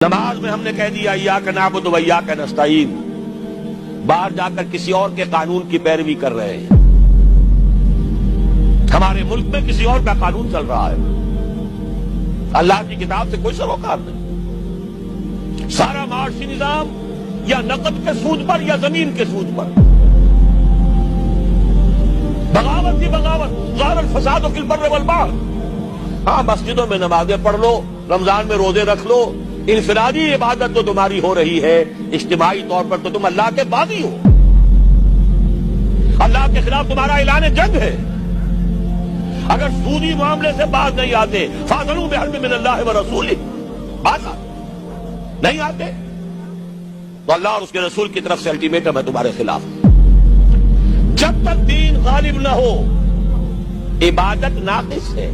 نماز میں ہم نے کہہ دیا ایاک نعبد و ایاک نستعین، باہر جا کر کسی اور کے قانون کی پیروی کر رہے ہیں۔ ہمارے ملک میں کسی اور کا قانون چل رہا ہے، اللہ کی کتاب سے کوئی سروکار نہیں۔ سارا معاشی نظام یا نقد کے سود پر یا زمین کے سود پر، بغاوت ہی بغاوت، ظہر الفساد فی البر والبحر۔ ہاں، مسجدوں میں نمازیں پڑھ لو، رمضان میں روزے رکھ لو، انفرادی عبادت تو تمہاری ہو رہی ہے، اجتماعی طور پر تو تم اللہ کے باغی ہو، اللہ کے خلاف تمہارا اعلان جنگ ہے۔ اگر سودی معاملے سے باز نہیں آتے، فاضلوا بحرب من اللہ ورسولہ، باز نہیں آتے تو اللہ اور اس کے رسول کی طرف سے الٹیمیٹم ہے تمہارے خلاف۔ جب تک دین غالب نہ ہو، عبادت ناقص ہے۔